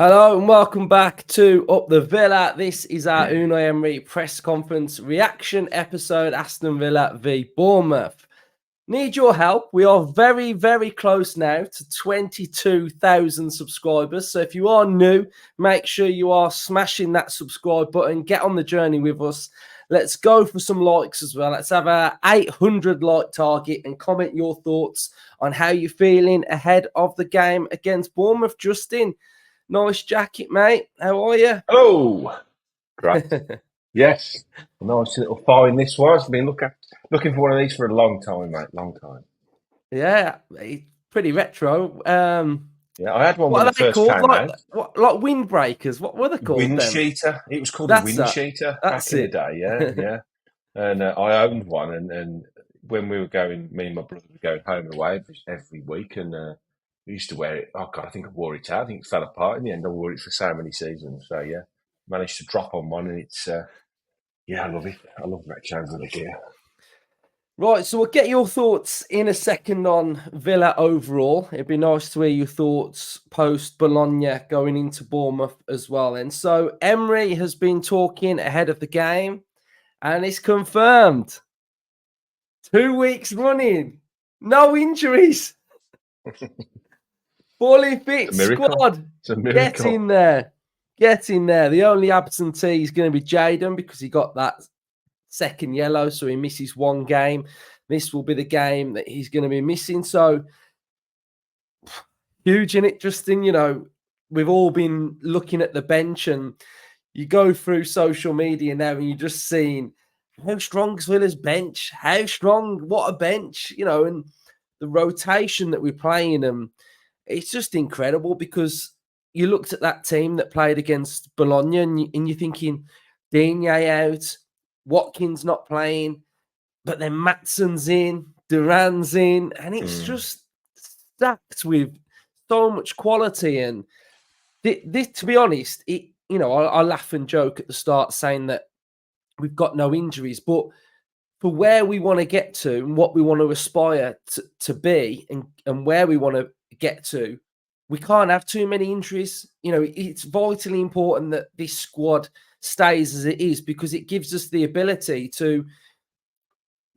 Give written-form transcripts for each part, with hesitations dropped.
Hello and welcome back to Up the Villa. This is our Unai Emery press conference reaction episode, Aston Villa v Bournemouth. Need your help. We are very, very close now to 22,000 subscribers. So if you are new, make sure you are smashing that subscribe button. Get on the journey with us. Let's go for some likes as well. Let's have a 800 like target and comment your thoughts on how you're feeling ahead of the game against Bournemouth. Justin, nice jacket, mate. How are you? Hello. Great. Yes. A nice little find this was. Been looking for one of these for a long time, mate. Long time. Yeah, it's pretty retro. Yeah, I had one when What are it they first called? came out. Like windbreakers? What were they called Wind then? cheater. It was called a That's wind that. cheater back That's in the it. day. Yeah, yeah. And I owned one, and when we were going, me and my brother were going home and away every week, and we used to wear it. Oh God, I think I wore it out. I think it fell apart in the end. I wore it for so many seasons. So yeah, managed to drop on one, and it's yeah, I love it. I love retro with the gear. Right, so we'll get your thoughts in a second on Villa overall. It'd be nice to hear your thoughts post Bologna going into Bournemouth as well. And so Emery has been talking ahead of the game, and it's confirmed. 2 weeks running, no injuries. Fully fit It's a miracle. squad. It's a Get miracle. in there. Get in there. The only absentee is going to be Jadon because he got that second yellow, so he misses one game. This will be the game that he's going to be missing. So huge in it, Justin. You know, we've all been looking at the bench, and you go through social media now and you're just seeing how strong is Villa's bench, how strong, what a bench, you know, and the rotation that we're playing them. It's just incredible because you looked at that team that played against Bologna and you're thinking, Digne out, Watkins not playing, but then Matson's in, Duran's in, and it's just stacked with so much quality. And this, to be honest, I laugh and joke at the start saying that we've got no injuries, but for where we want to get to and what we want to aspire to be and where we want to get to, we can't have too many injuries. You know, it's vitally important that this squad stays as it is because it gives us the ability to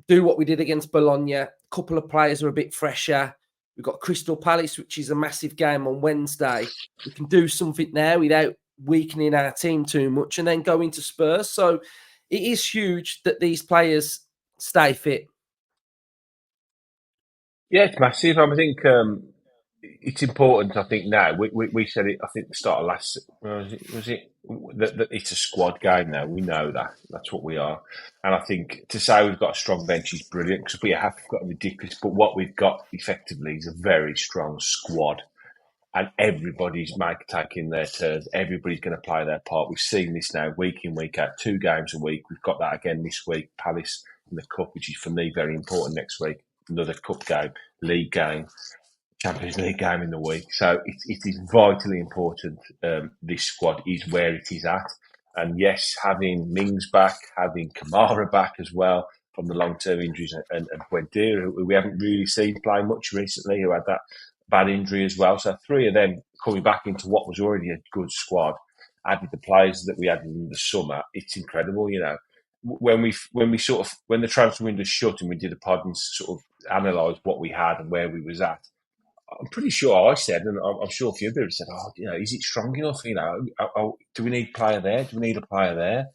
do what we did against Bologna. A couple of players are a bit fresher. We've got Crystal Palace, which is a massive game on Wednesday. We can do something there without weakening our team too much and then go into Spurs. So it is huge that these players stay fit. Yeah, it's massive. I think it's important. I think now we said it. I think the start of last was it that it's a squad game now. We know that that's what we are, and I think to say we've got a strong bench is brilliant because we have got ridiculous. But what we've got effectively is a very strong squad, and everybody's taking their turns. Everybody's going to play their part. We've seen this now week in, week out, 2 games a week. We've got that again this week. Palace in the cup, which is for me very important next week. Another cup game, league game, Champions League game in the week. So it is vitally important. This squad is where it is at. And yes, having Mings back, having Kamara back as well from the long-term injuries, and Buendia, who we haven't really seen play much recently, who had that bad injury as well. So 3 of them coming back into what was already a good squad, added the players that we had in the summer. It's incredible, you know. When the transfer window shut and we did a pod and sort of analysed what we had and where we was at, I'm pretty sure I said, and I'm sure a few people said, "Oh, you know, is it strong enough? You know, do we need a player there? Do we need a player there?"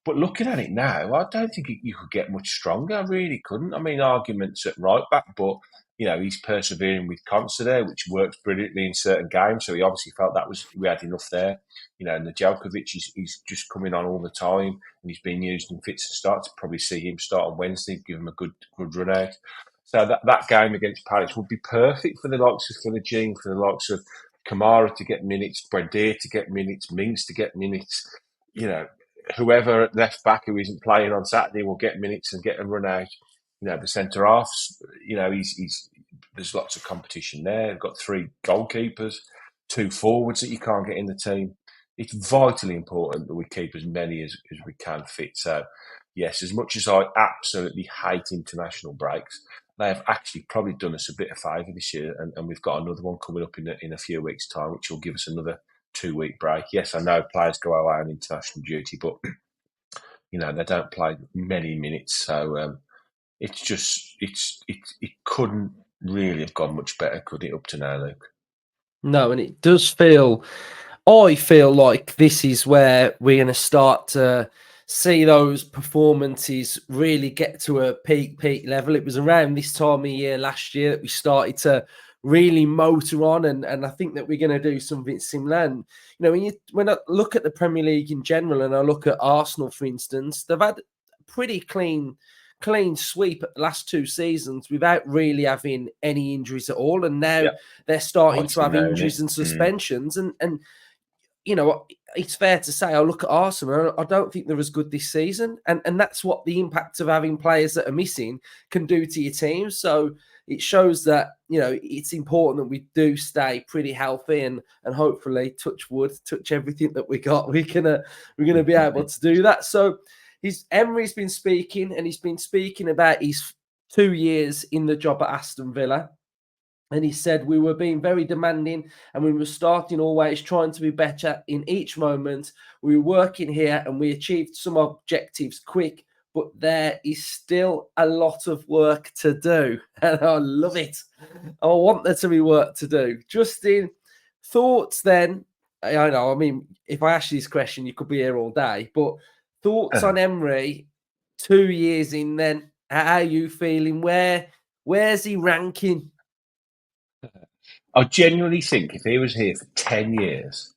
But looking at it now, I don't think you could get much stronger. I really couldn't. I mean, arguments at right back, but you know, he's persevering with Conser there, which works brilliantly in certain games. So he obviously felt that we had enough there. You know, and the Djokovic, he's just coming on all the time, and he's being used in fits and starts. Probably see him start on Wednesday, give him a good run out. So that game against Palace would be perfect for the likes of Philogene, for the likes of Kamara to get minutes, Buendia to get minutes, Mings to get minutes. You know, whoever at left back who isn't playing on Saturday will get minutes and get a run out. You know, the centre halves, you know, there's lots of competition there. They've got 3 goalkeepers, 2 forwards that you can't get in the team. It's vitally important that we keep as many as we can fit. So, yes, as much as I absolutely hate international breaks, they have actually probably done us a bit of favour this year, and we've got another one coming up in a few weeks' time, which will give us another 2-week break. Yes, I know players go away on international duty, but they don't play many minutes. So it's just it couldn't really have gone much better, could it, up to now, Luke? No, and it does feel. I feel like this is where we're going to start to see those performances really get to a peak level. It was around this time of year last year that we started to really motor on, and I think that we're going to do something similar. And when I look at the Premier League in general, and I look at Arsenal, for instance, they've had a pretty clean sweep at the last 2 seasons without really having any injuries at all, and now they're starting to have injuries and suspensions, and it's fair to say, I look at Arsenal, I don't think they're as good this season. And that's what the impact of having players that are missing can do to your team. So it shows that, it's important that we do stay pretty healthy and hopefully, touch wood, touch everything that we got. We're gonna be able to do that. So Emery's been speaking, and he's been speaking about his 2 years in the job at Aston Villa. And he said, we were being very demanding and we were starting always trying to be better in each moment. We were working here and we achieved some objectives quick, but there is still a lot of work to do. And I love it. I want there to be work to do. Justin, thoughts then? I know, if I ask you this question, you could be here all day, but thoughts on Emery 2 years in then? How are you feeling? Where's he ranking? I genuinely think if he was here for 10 years,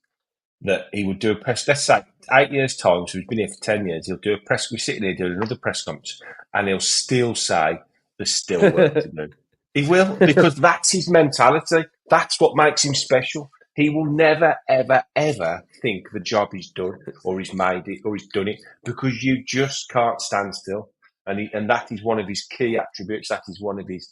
that he would do a press, let's say 8 years' time, so he's been here for 10 years, he'll do a press, we're sitting here doing another press conference, and he'll still say there's still work to do. He will, because that's his mentality. That's what makes him special. He will never, ever, ever think the job is done, or he's made it, or he's done it, because you just can't stand still. And that is one of his key attributes. That is one of his,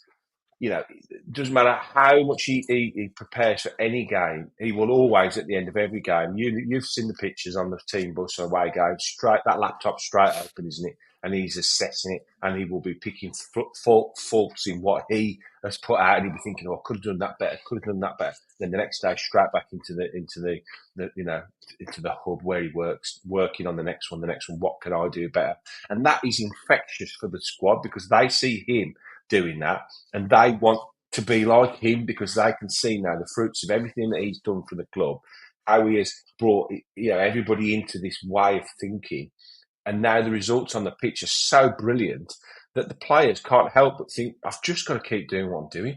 it doesn't matter how much he prepares for any game, he will always, at the end of every game, you've seen the pictures on the team bus or away game, that laptop straight open, isn't it? And he's assessing it, and he will be picking faults in what he has put out, and he'll be thinking, "Oh, I could have done that better. Could have done that better." Then the next day, straight back into the hub where he works, working on the next one. What can I do better? And that is infectious for the squad, because they see him doing that, and they want to be like him, because they can see now the fruits of everything that he's done for the club, how he has brought everybody into this way of thinking, and now the results on the pitch are so brilliant that the players can't help but think, I've just got to keep doing what I'm doing.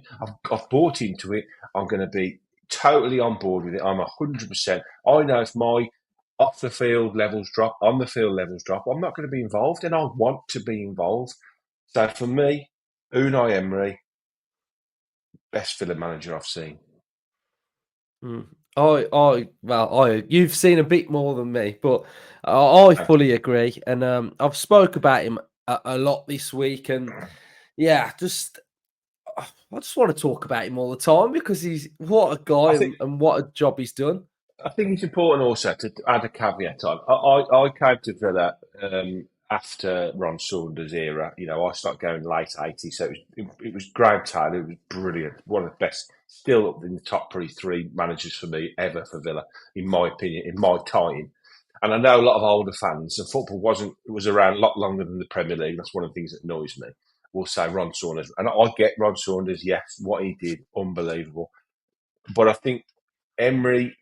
I've bought into it. I'm going to be totally on board with it. I'm 100%. I know if my off the field levels drop, on the field levels drop, I'm not going to be involved, and I want to be involved. So for me, Unai Emery, best Villa manager I've seen. You've seen a bit more than me, but I fully agree. And I've spoke about him a lot this week, and I just want to talk about him all the time, because he's what a guy and what a job he's done. I think it's important also to add a caveat on. I came to Villa after Ron Saunders' era. I started going late 80s, so it was Graham Taylor. It was brilliant. One of the best, still up in the top probably 3 managers for me ever for Villa, in my opinion, in my time. And I know a lot of older fans, and football was around a lot longer than the Premier League. That's one of the things that annoys me. We'll say Ron Saunders. And I get Ron Saunders, yes, what he did, unbelievable. But I think Emery,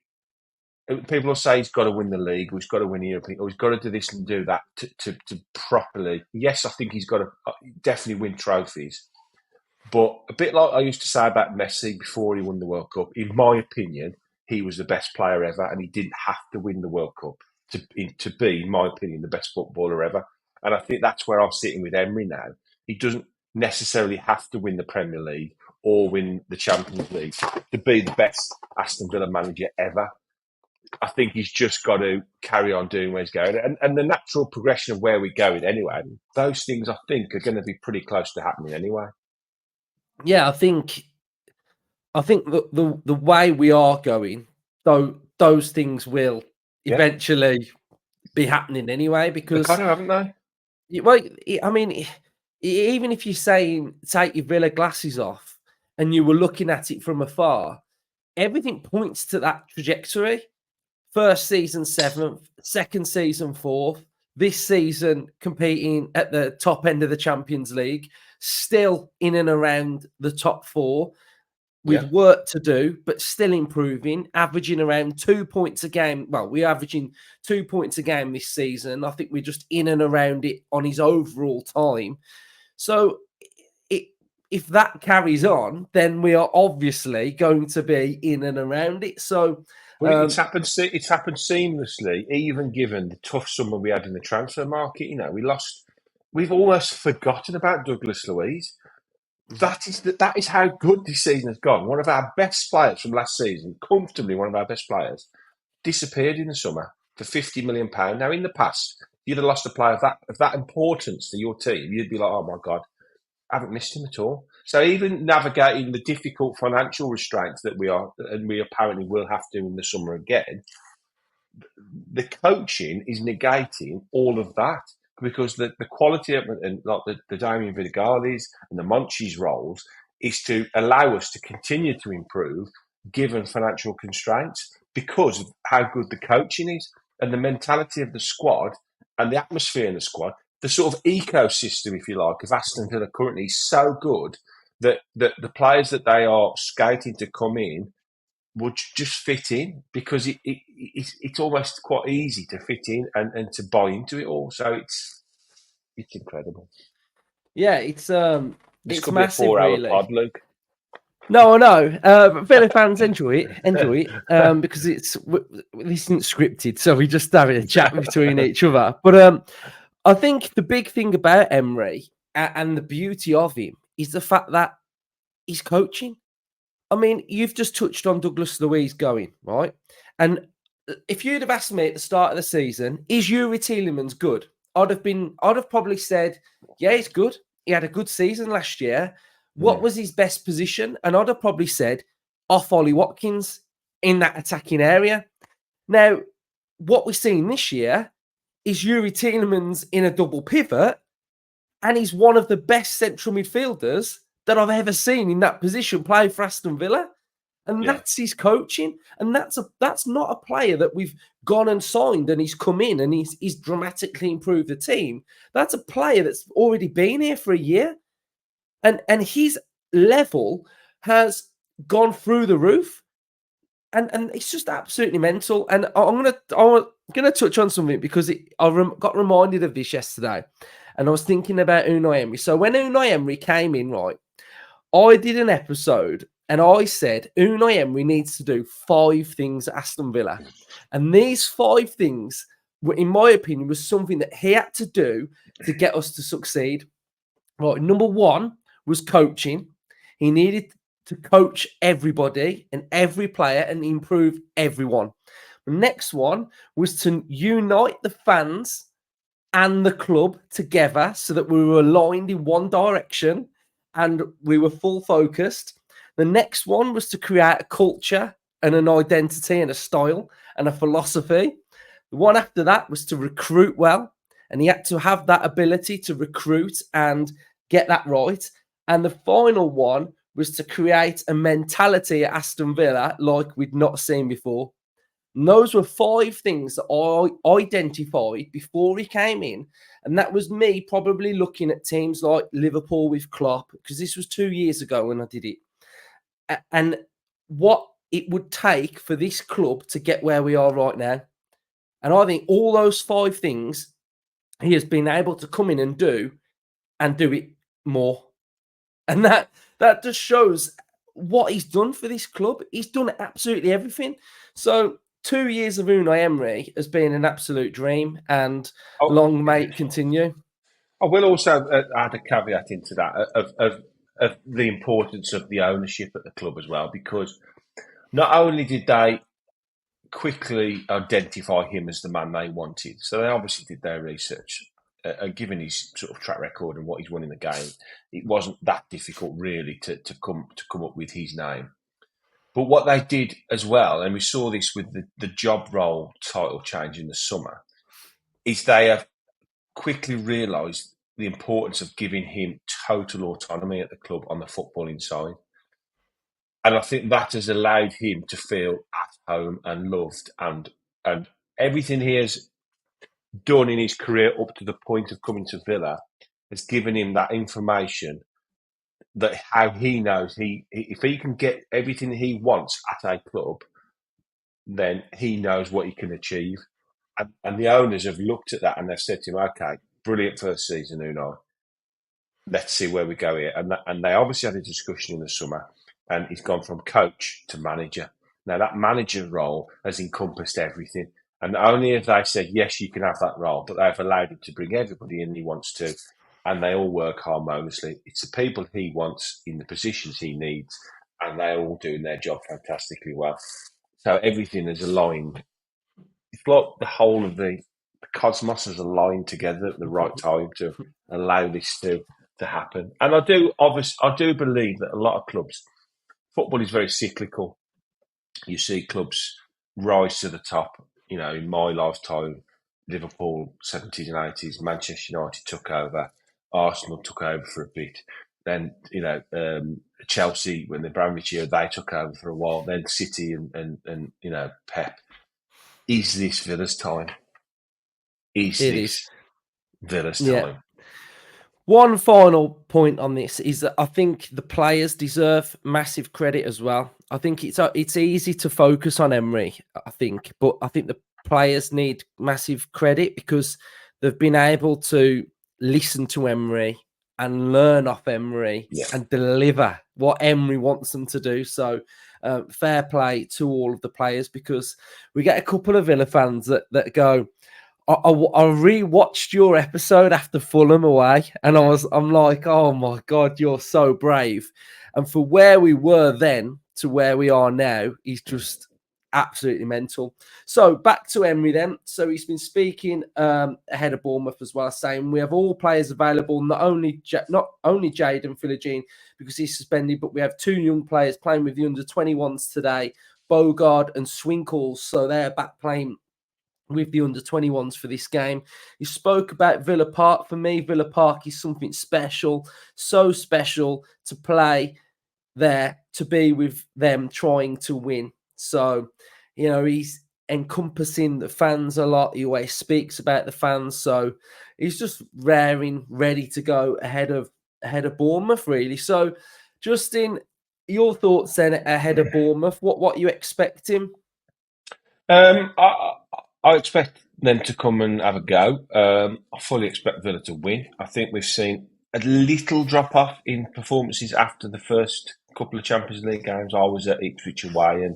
people will say he's got to win the league, or he's got to win the European, or he's got to do this and do that to properly. Yes, I think he's got to definitely win trophies. But a bit like I used to say about Messi before he won the World Cup, in my opinion, he was the best player ever, and he didn't have to win the World Cup to be, in my opinion, the best footballer ever. And I think that's where I'm sitting with Emery now. He doesn't necessarily have to win the Premier League or win the Champions League to be the best Aston Villa manager ever. I think he's just got to carry on doing where he's going. And the natural progression of where we're going anyway, those things I think are going to be pretty close to happening anyway. Yeah, I think the way we are going, though, those things will eventually be happening anyway, because they kind of, haven't they? Well, even if you're saying take your Villa glasses off and you were looking at it from afar, everything points to that trajectory. First season 7th, second season 4th, this season competing at the top end of the Champions League, still in and around the top 4 with Yeah. work to do, but still improving, averaging around 2 points a game. Well, we're averaging 2 points a game this season. I think we're just in and around it on his overall time. So if that carries on, then we are obviously going to be in and around it. So But it's happened. It's happened seamlessly, even given the tough summer we had in the transfer market. You know, we lost. We've almost forgotten about Douglas Luiz. That is how good this season has gone. One of our best players from last season, comfortably one of our best players, disappeared in the summer for £50 million. Now, in the past, you'd have lost a player of that importance to your team. You'd be like, "Oh my god, I haven't missed him at all." So even navigating the difficult financial restraints that we are, and we apparently will have to in the summer again, the coaching is negating all of that because the quality of and like the Damien Vidigalis and the Monchi's roles is to allow us to continue to improve given financial constraints because of how good the coaching is and the mentality of the squad and the atmosphere in the squad, the sort of ecosystem, if you like, of Aston Villa currently is so good that the players that they are scouting to come in would just fit in because it's almost quite easy to fit in and to buy into it all. So it's incredible. yeah, This it's could be a massive, 4 hour really. pod, Luke. No, I know. But Villa fans enjoy it, because this isn't scripted, so we just having a chat between each other. But I think the big thing about Emery and the beauty of him is the fact that he's coaching. I mean, you've just touched on Douglas Luiz going, right? And if you'd have asked me at the start of the season, is Yuri Tielemans good? I'd have probably said, yeah, he's good. He had a good season last year. What Mm. was his best position? And I'd have probably said off Ollie Watkins in that attacking area. Now, what we're seeing this year is Yuri Tielemans in a double pivot, and he's one of the best central midfielders that I've ever seen in that position play for Aston Villa. And Yeah. that's his coaching. And that's not a player that we've gone and signed and he's come in and he's dramatically improved the team. That's a player that's already been here for a year. And his level has gone through the roof. And it's just absolutely mental. And I'm gonna touch on something because got reminded of this yesterday, and I was thinking about Unai Emery. So when Unai Emery came in, right, I did an episode and I said Unai Emery needs to do 5 things at Aston Villa, and these 5 things, in my opinion, was something that he had to do to get us to succeed. Right, number 1 was coaching. He needed to coach everybody and every player and improve everyone. The next one was to unite the fans and the club together so that we were aligned in one direction and we were full focused. The next one was to create a culture and an identity and a style and a philosophy. The one after that was to recruit well, and he had to have that ability to recruit and get that right. And the final one was to create a mentality at Aston Villa like we'd not seen before. And those were 5 things that I identified before he came in. And that was me probably looking at teams like Liverpool with Klopp, because this was 2 years ago when I did it. And what it would take for this club to get where we are right now. And I think all those 5 things he has been able to come in and do it more. And that just shows what he's done for this club. He's done absolutely everything. So 2 years of Unai Emery has been an absolute dream, and Oh, long may it continue. I will also add a caveat into that of the importance of the ownership at the club as well, because not only did they quickly identify him as the man they wanted, so they obviously did their research. And given his sort of track record and what he's won in the game, it wasn't that difficult really to come up with his name. But what they did as well, and we saw this with the job role title change in the summer, is they have quickly realised the importance of giving him total autonomy at the club on the footballing side. And I think that has allowed him to feel at home and loved and And everything he has done in his career up to the point of coming to Villa has given him that information that how he knows if he can get everything he wants at a club, then he knows what he can achieve. And the owners have looked at that and they've said to him, okay, brilliant first season, Unai. Let's see where we go here. And they obviously had a discussion in the summer, and he's gone from coach to manager. Now, that manager role has encompassed everything. And not only have they said, yes, you can have that role, but they've allowed him to bring everybody in he wants to, and they all work harmoniously. It's the people he wants in the positions he needs, and they're all doing their job fantastically well. So everything is aligned. It's like the whole of the cosmos has aligned together at the right time to allow this to happen. And I do believe that a lot of clubs, football is very cyclical. You see clubs rise to the top. You know, in my lifetime, Liverpool, 70s and 80s, Manchester United took over, Arsenal took over for a bit. Then, Chelsea, when the Abramovich year, they took over for a while. Then City and Pep. Is this Villa's time? Is this Villa's time? One final point on this is that I think the players deserve massive credit as well. I think it's easy to focus on Emery, but I think the players need massive credit because they've been able to listen to Emery and learn off Emery and deliver what Emery wants them to do. So fair play to all of the players, because we get a couple of Villa fans that go, I rewatched your episode after Fulham away, and I'm like, oh my God, you're so brave. And for where we were then to where we are now is just absolutely mental. So back to Emery then. So he's been speaking ahead of Bournemouth as well, saying we have all players available, not only Jadon Philogene because he's suspended, but we have two young players playing with the under-21s today, Bogard and Swinkles. So they're back playing with the under-21s for this game. He spoke about Villa Park. For me, Villa Park is something special, so special to play there, to be with them trying to win. So, he's encompassing the fans a lot. He always speaks about the fans. So he's just raring, ready to go ahead of Bournemouth, really. So, Justin, your thoughts then ahead of Bournemouth? What you expecting? I expect them to come and have a go. I fully expect Villa to win. I think we've seen a little drop off in performances after the first couple of Champions League games. I was at Ipswich away, and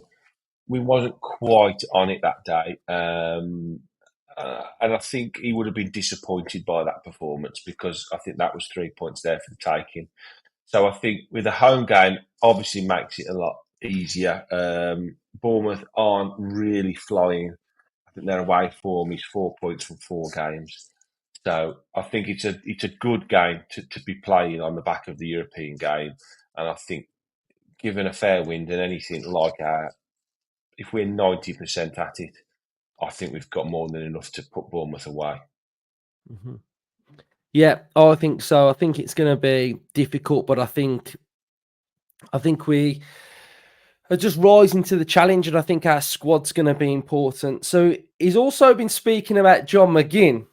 we wasn't quite on it that day. And I think he would have been disappointed by that performance, because I think that was 3 points there for the taking. So I think with a home game, obviously makes it a lot easier. Bournemouth aren't really flying. I think their away form is 4 points from 4 games. So I think it's a good game to be playing on the back of the European game. And I think given a fair wind and anything like that, if we're 90% at it, I think we've got more than enough to put Bournemouth away. Mm-hmm. Yeah, I think so. I think it's going to be difficult, but I think we are just rising to the challenge, and I think our squad's going to be important. So he's also been speaking about John McGinn,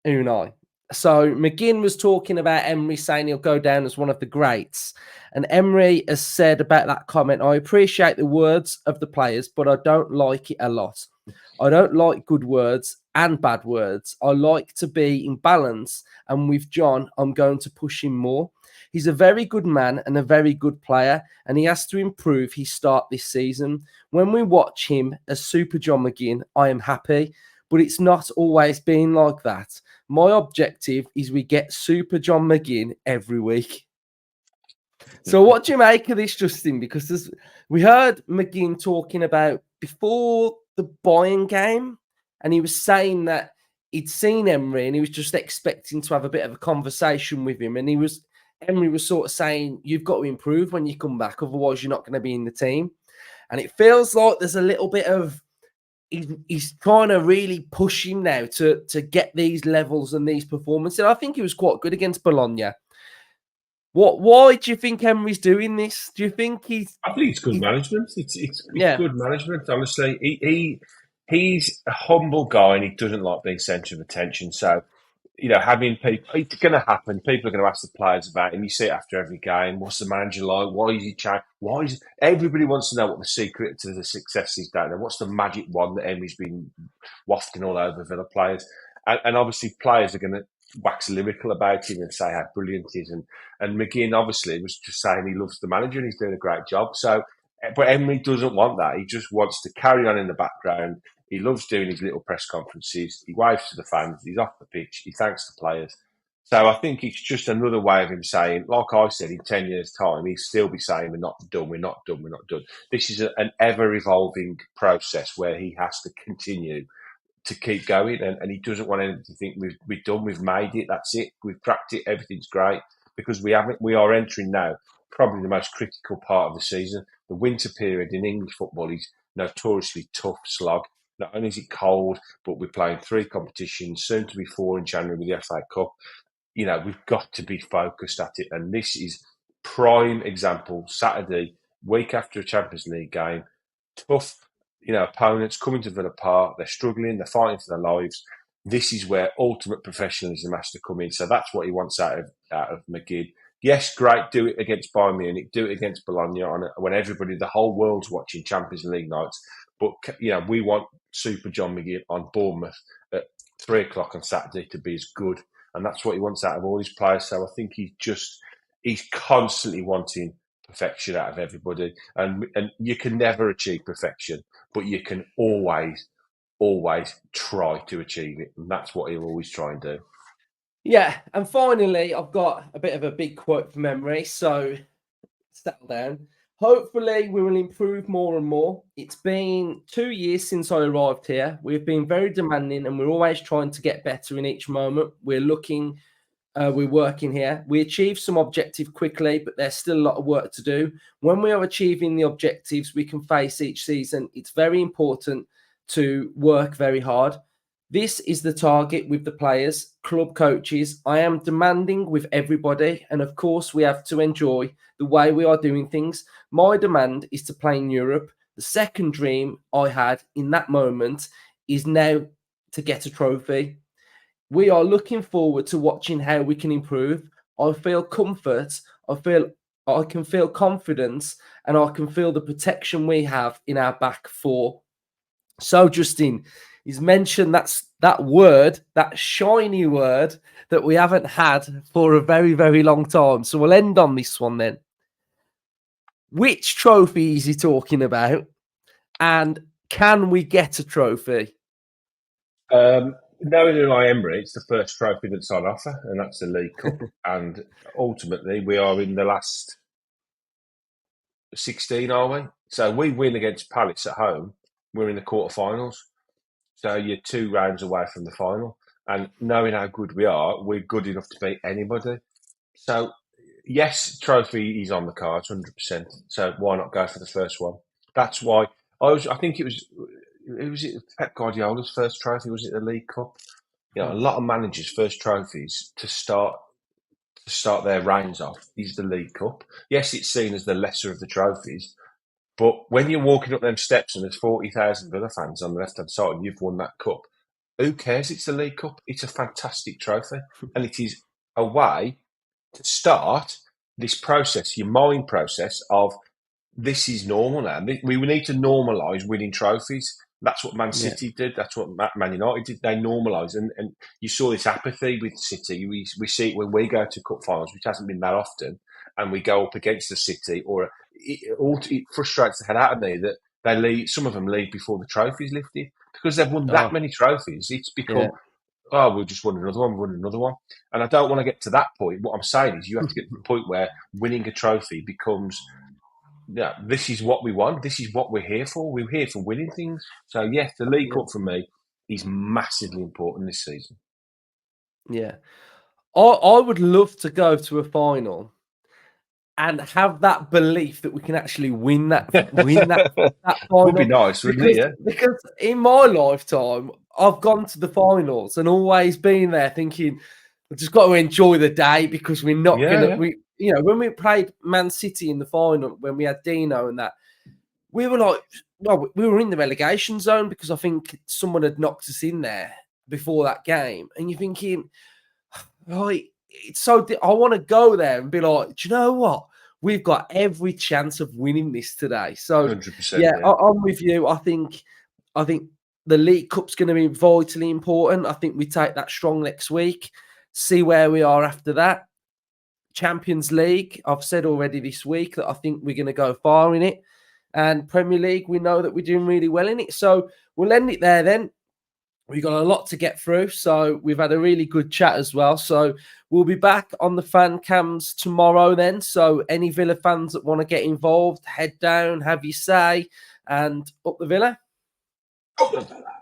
Unai. So McGinn was talking about Emery saying he'll go down as one of the greats. And Emery has said about that comment, I appreciate the words of the players, but I don't like it a lot. I don't like good words and bad words. I like to be in balance. And with John, I'm going to push him more. He's a very good man and a very good player, and he has to improve his start this season. When we watch him as Super John McGinn, I am happy, but it's not always been like that. My objective is we get Super John McGinn every week. So what do you make of this, Justin? Because we heard McGinn talking about before the Bayern game, and he was saying that he'd seen Emery and he was just expecting to have a bit of a conversation with him. And Emery was sort of saying, you've got to improve when you come back, otherwise you're not going to be in the team. And it feels like there's a little bit of he's trying to really push him now to get these levels and these performances. I think he was quite good against Bologna. Why do you think Emery's doing this? Do you think I think it's good management. It's good management. Honestly, he's a humble guy and he doesn't like being centre of attention. So, having people, it's going to happen. People are going to ask the players about him. You see it after every game. What's the manager like? Why is he changed? Everybody wants to know what the secret to the success is down there? What's the magic wand that Emery's been wafting all over Villa players? And obviously, players are going to wax lyrical about him and say how brilliant he is. And McGinn obviously was just saying he loves the manager and he's doing a great job. So, but Emery doesn't want that. He just wants to carry on in the background. He loves doing his little press conferences. He waves to the fans. He's off the pitch. He thanks the players. So I think it's just another way of him saying, like I said, in 10 years' time, he'll still be saying, we're not done, we're not done, we're not done. This is an ever-evolving process where he has to continue to keep going, and he doesn't want anyone to think we've done, we've made it, that's it, we've cracked it, everything's great, because we are entering now probably the most critical part of the season. The winter period in English football is notoriously tough slog. Not only is it cold, but we're playing 3 competitions, soon to be 4 in January with the FA Cup. We've got to be focused at it, and this is prime example. Saturday, week after a Champions League game, tough, opponents coming to Villa Park. They're struggling. They're fighting for their lives. This is where ultimate professionalism has to come in. So that's what he wants out of McGinn. Yes, great. Do it against Bayern Munich. Do it against Bologna when everybody, the whole world's watching Champions League nights. But we want Super John McGinn on Bournemouth at 3:00 on Saturday to be as good, and that's what he wants out of all his players. So I think he's constantly wanting perfection out of everybody, and you can never achieve perfection, but you can always try to achieve it, and that's what he'll always try and do. Yeah, and finally, I've got a bit of a big quote from Emery, so settle down. Hopefully, we will improve more and more. It's been 2 years since I arrived here. We've been very demanding, and we're always trying to get better in each moment. We're working here. We achieved some objective quickly, but there's still a lot of work to do. When we are achieving the objectives we can face each season, it's very important to work very hard. This is the target with the players, club coaches. I am demanding with everybody, and of course, we have to enjoy the way we are doing things. My demand is to play in Europe. The second dream I had in that moment is now to get a trophy. We are looking forward to watching how we can improve. I feel comfort. I can feel confidence, and I can feel the protection we have in our back four. So, Justin, he's mentioned that word, that shiny word that we haven't had for a very, very long time. So we'll end on this one then. Which trophy is he talking about? And can we get a trophy? Knowing Unai Emery, it's the first trophy that's on offer, and that's the League Cup. And ultimately, we are in the last 16, are we? So we win against Palace at home. We're in the quarterfinals. So you're 2 rounds away from the final. And knowing how good we are, we're good enough to beat anybody. So, yes, trophy is on the cards, 100%. So why not go for the first one? That's why I think it was Pep Guardiola's first trophy? Was it the League Cup? A lot of managers' first trophies to start their reigns off is the League Cup. Yes, it's seen as the lesser of the trophies, but when you're walking up them steps and there's 40,000 Villa fans on the left-hand side and you've won that cup, who cares? It's the League Cup. It's a fantastic trophy, and it is a way to start this process, your mind process of this is normal now. We need to normalise winning trophies. That's what Man City did. That's what Man United did. They normalised. And you saw this apathy with City. We see it when we go to cup finals, which hasn't been that often, and we go up against the City, or it frustrates the head out of me that some of them leave before the trophy's lifted because they've won that many trophies. It's become, we'll just won another one. And I don't want to get to that point. What I'm saying is you have to get to the point where winning a trophy becomes, this is what we want. This is what we're here for. We're here for winning things. So, yes, the League Cup for me is massively important this season. Yeah. I would love to go to a final and have that belief that we can actually win that final. Would be nice, wouldn't it? Yeah. Because in my lifetime, I've gone to the finals and always been there thinking, we've just got to enjoy the day because we're not going to... when we played Man City in the final, when we had Dino and that, we were like, well, we were in the relegation zone because I think someone had knocked us in there before that game, and you're thinking, right, it's so. I want to go there and be like, do you know what? We've got every chance of winning this today. So, 100%. yeah, Yeah. I'm with you. I think the League Cup's going to be vitally important. I think we take that strong next week, see where we are after that. Champions League, I've said already this week that I think we're going to go far in it. And Premier League, we know that we're doing really well in it. So we'll end it there then. We've got a lot to get through. So we've had a really good chat as well. So we'll be back on the fan cams tomorrow then. So any Villa fans that want to get involved, head down, have your say, and up the Villa. Up the Villa.